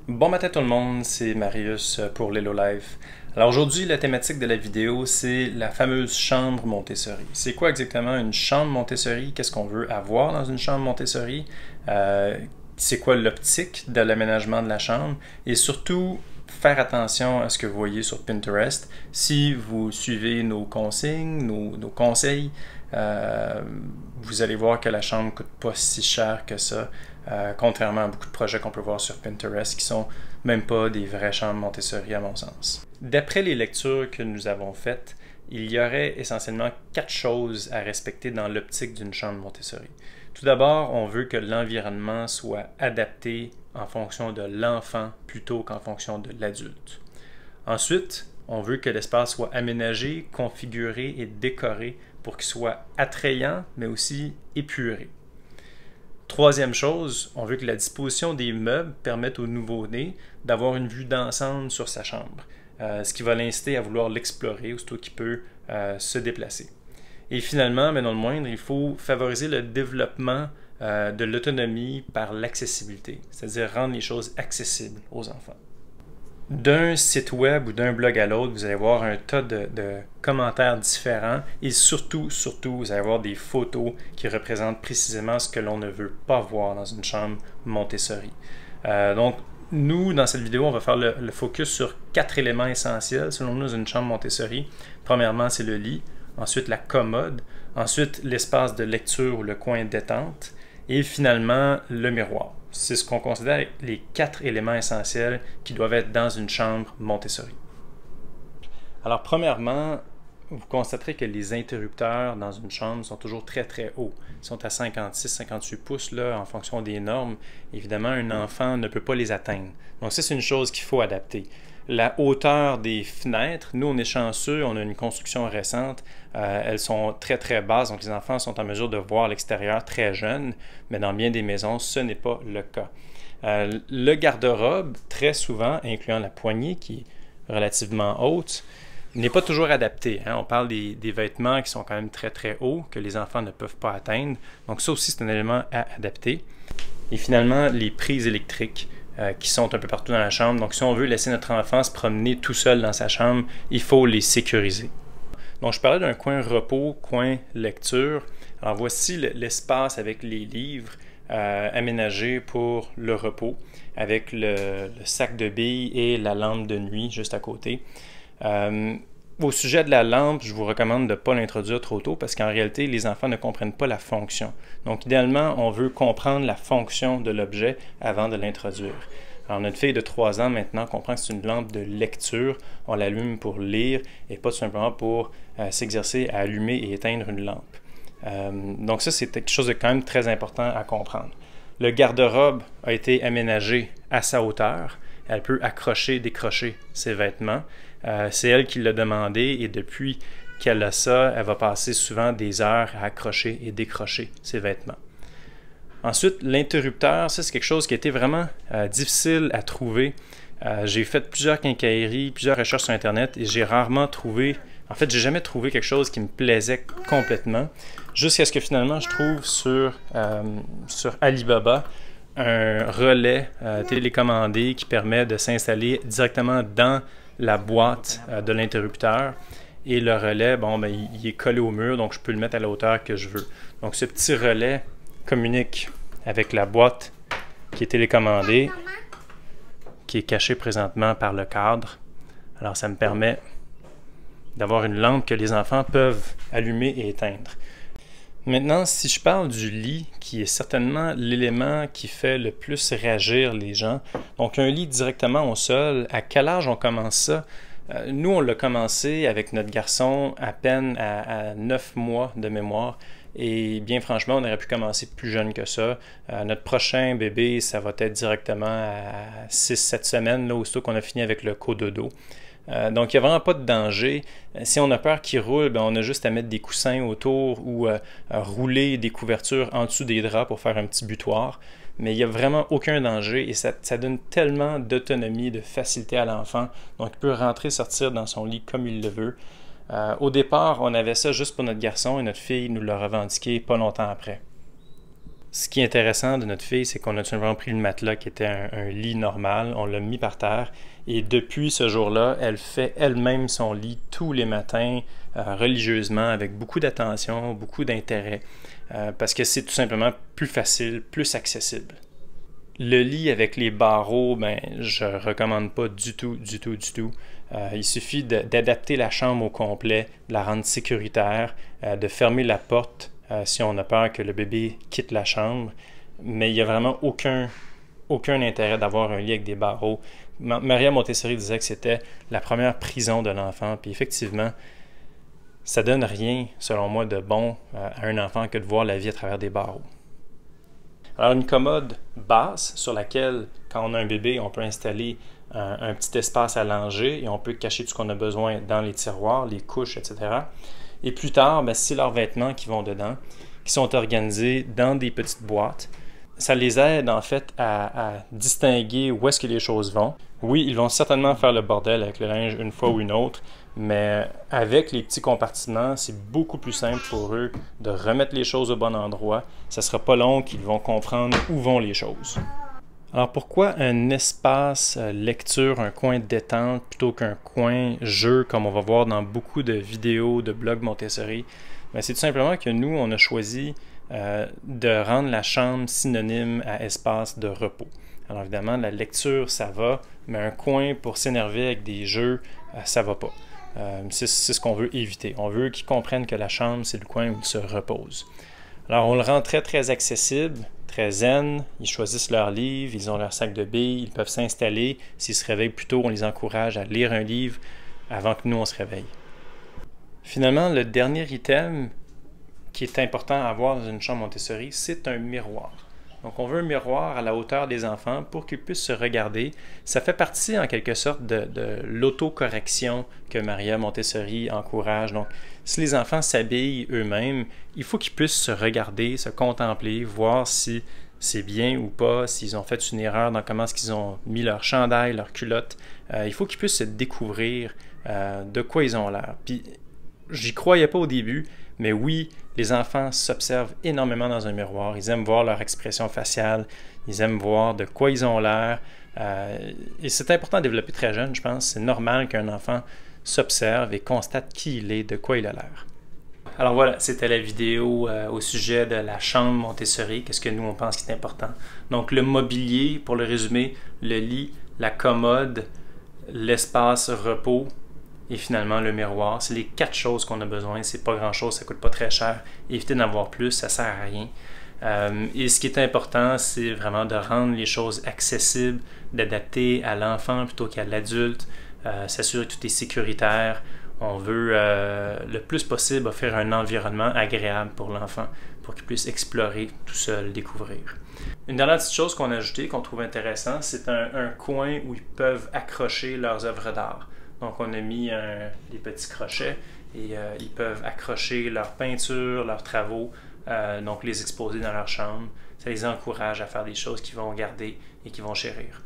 Bon matin tout le monde, c'est Marius pour Lelo Life. Alors aujourd'hui, la thématique de la vidéo, c'est la fameuse chambre Montessori. C'est quoi exactement une chambre Montessori? Qu'est-ce qu'on veut avoir dans une chambre Montessori? C'est quoi l'optique de l'aménagement de la chambre? Et surtout, faire attention à ce que vous voyez sur Pinterest. Si vous suivez nos consignes, nos conseils, vous allez voir que la chambre ne coûte pas si cher que ça, contrairement à beaucoup de projets qu'on peut voir sur Pinterest qui sont même pas des vraies chambres Montessori à mon sens. D'après les lectures que nous avons faites, il y aurait essentiellement 4 choses à respecter dans l'optique d'une chambre Montessori. Tout d'abord, on veut que l'environnement soit adapté en fonction de l'enfant plutôt qu'en fonction de l'adulte. Ensuite, on veut que l'espace soit aménagé, configuré et décoré pour qu'il soit attrayant, mais aussi épuré. Troisième chose, on veut que la disposition des meubles permette au nouveau-né d'avoir une vue d'ensemble sur sa chambre, ce qui va l'inciter à vouloir l'explorer aussitôt qu'il peut se déplacer. Et finalement, mais non le moindre, il faut favoriser le développement de l'autonomie par l'accessibilité, c'est-à-dire rendre les choses accessibles aux enfants. D'un site web ou d'un blog à l'autre, vous allez voir un tas de commentaires différents et surtout, vous allez voir des photos qui représentent précisément ce que l'on ne veut pas voir dans une chambre Montessori. Donc, nous, dans cette vidéo, on va faire le focus sur 4 éléments essentiels, selon nous, dans une chambre Montessori. Premièrement, c'est le lit. Ensuite, la commode. Ensuite, l'espace de lecture ou le coin détente. Et finalement, le miroir. C'est ce qu'on considère les 4 éléments essentiels qui doivent être dans une chambre Montessori. Alors, premièrement, vous constaterez que les interrupteurs dans une chambre sont toujours très hauts. Ils sont à 56-58 pouces là, en fonction des normes. Évidemment, un enfant ne peut pas les atteindre. Donc ça, c'est une chose qu'il faut adapter. La hauteur des fenêtres, nous on est chanceux, on a une construction récente, elles sont très basses, donc les enfants sont en mesure de voir l'extérieur très jeunes, mais dans bien des maisons, ce n'est pas le cas. Le garde-robe, très souvent, incluant la poignée qui est relativement haute, n'est pas toujours adapté. On parle des vêtements qui sont quand même très hauts, que les enfants ne peuvent pas atteindre, donc ça aussi c'est un élément à adapter. Et finalement, les prises électriques. Qui sont un peu partout dans la chambre. Donc, si on veut laisser notre enfant se promener tout seul dans sa chambre, il faut les sécuriser. Donc, je parlais d'un coin repos, coin lecture. Alors, voici l'espace avec les livres aménagés pour le repos, avec le sac de billes et la lampe de nuit juste à côté. Au sujet de la lampe, je vous recommande de ne pas l'introduire trop tôt parce qu'en réalité, les enfants ne comprennent pas la fonction. Donc, idéalement, on veut comprendre la fonction de l'objet avant de l'introduire. Alors, notre fille de 3 ans maintenant comprend que c'est une lampe de lecture. On l'allume pour lire et pas tout simplement pour s'exercer à allumer et éteindre une lampe. Donc ça, c'est quelque chose de quand même très important à comprendre. Le garde-robe a été aménagé à sa hauteur. Elle peut accrocher, décrocher ses vêtements. C'est elle qui l'a demandé et depuis qu'elle a ça, elle va passer souvent des heures à accrocher et décrocher ses vêtements. Ensuite, l'interrupteur, ça c'est quelque chose qui a été vraiment difficile à trouver. J'ai fait plusieurs quincailleries, plusieurs recherches sur Internet et j'ai rarement trouvé, en fait, j'ai jamais trouvé quelque chose qui me plaisait complètement, jusqu'à ce que finalement je trouve sur Alibaba un relais télécommandé qui permet de s'installer directement dans la boîte de l'interrupteur. Et le relais, bon, ben, il est collé au mur, donc je peux le mettre à la hauteur que je veux. Donc ce petit relais communique avec la boîte qui est télécommandée, qui est cachée présentement par le cadre. Alors ça me permet d'avoir une lampe que les enfants peuvent allumer et éteindre. Maintenant, si je parle du lit, qui est certainement l'élément qui fait le plus réagir les gens, donc un lit directement au sol, à quel âge on commence ça? Nous, on l'a commencé avec notre garçon à peine à 9 mois de mémoire, et bien franchement, on aurait pu commencer plus jeune que ça. Notre prochain bébé, ça va être directement à 6-7 semaines, là, aussitôt qu'on a fini avec le cododo. Donc, il n'y a vraiment pas de danger. Si on a peur qu'il roule, ben, on a juste à mettre des coussins autour ou rouler des couvertures en dessous des draps pour faire un petit butoir. Mais il n'y a vraiment aucun danger et ça donne tellement d'autonomie, de facilité à l'enfant. Donc, il peut rentrer, sortir dans son lit comme il le veut. Au départ, on avait ça juste pour notre garçon et notre fille nous l'a revendiqué pas longtemps après. Ce qui est intéressant de notre fille, c'est qu'on a tout simplement pris le matelas qui était un lit normal, on l'a mis par terre et depuis ce jour-là, elle fait elle-même son lit tous les matins religieusement avec beaucoup d'attention, beaucoup d'intérêt parce que c'est tout simplement plus facile, plus accessible. Le lit avec les barreaux, ben, je recommande pas du tout. Il suffit d'adapter la chambre au complet, de la rendre sécuritaire, de fermer la porte si on a peur que le bébé quitte la chambre. Mais il n'y a vraiment aucun intérêt d'avoir un lit avec des barreaux. Maria Montessori disait que c'était la première prison de l'enfant. Puis effectivement, ça donne rien, selon moi, de bon à un enfant que de voir la vie à travers des barreaux. Alors une commode basse sur laquelle, quand on a un bébé, on peut installer un petit espace à langer et on peut cacher tout ce qu'on a besoin dans les tiroirs, les couches, etc. Et plus tard, ben, c'est leurs vêtements qui vont dedans, qui sont organisés dans des petites boîtes. Ça les aide en fait à distinguer où est-ce que les choses vont. Oui, ils vont certainement faire le bordel avec le linge une fois ou une autre, mais avec les petits compartiments, c'est beaucoup plus simple pour eux de remettre les choses au bon endroit. Ça ne sera pas long qu'ils vont comprendre où vont les choses. Alors pourquoi un espace lecture, un coin détente plutôt qu'un coin jeu comme on va voir dans beaucoup de vidéos, de blogs Montessori? Bien, c'est tout simplement que nous, on a choisi de rendre la chambre synonyme à espace de repos. Alors évidemment, la lecture, ça va, mais un coin pour s'énerver avec des jeux, ça va pas. C'est ce qu'on veut éviter. On veut qu'ils comprennent que la chambre, c'est le coin où ils se reposent. Alors on le rend très très accessible, très zen. Ils choisissent leurs livres, ils ont leur sac de billes, ils peuvent s'installer. S'ils se réveillent plus tôt, on les encourage à lire un livre avant que nous on se réveille. Finalement, le dernier item qui est important à avoir dans une chambre Montessori, c'est un miroir. Donc, on veut un miroir à la hauteur des enfants pour qu'ils puissent se regarder. Ça fait partie, en quelque sorte, de l'autocorrection que Maria Montessori encourage. Donc, si les enfants s'habillent eux-mêmes, il faut qu'ils puissent se regarder, se contempler, voir si c'est bien ou pas, s'ils ont fait une erreur dans comment est-ce qu'ils ont mis leur chandail, leur culotte. Il faut qu'ils puissent se découvrir de quoi ils ont l'air. Puis, j'y croyais pas au début, mais oui, les enfants s'observent énormément dans un miroir. Ils aiment voir leur expression faciale, ils aiment voir de quoi ils ont l'air. Et c'est important de développer très jeune, je pense. C'est normal qu'un enfant s'observe et constate qui il est, de quoi il a l'air. Alors voilà, c'était la vidéo au sujet de la chambre Montessori, qu'est-ce que nous on pense qui est important. Donc le mobilier, pour le résumer, le lit, la commode, l'espace repos, et finalement le miroir. C'est les 4 choses qu'on a besoin. C'est pas grand-chose, ça coûte pas très cher. Éviter d'en avoir plus, ça sert à rien. Et ce qui est important, c'est vraiment de rendre les choses accessibles, d'adapter à l'enfant plutôt qu'à l'adulte, s'assurer que tout est sécuritaire. On veut le plus possible offrir un environnement agréable pour l'enfant, pour qu'il puisse explorer tout seul, découvrir. Une dernière petite chose qu'on a ajoutée, qu'on trouve intéressant, c'est un coin où ils peuvent accrocher leurs œuvres d'art. Donc, on a mis des petits crochets et ils peuvent accrocher leurs peintures, leurs travaux, donc les exposer dans leur chambre. Ça les encourage à faire des choses qu'ils vont garder et qu'ils vont chérir.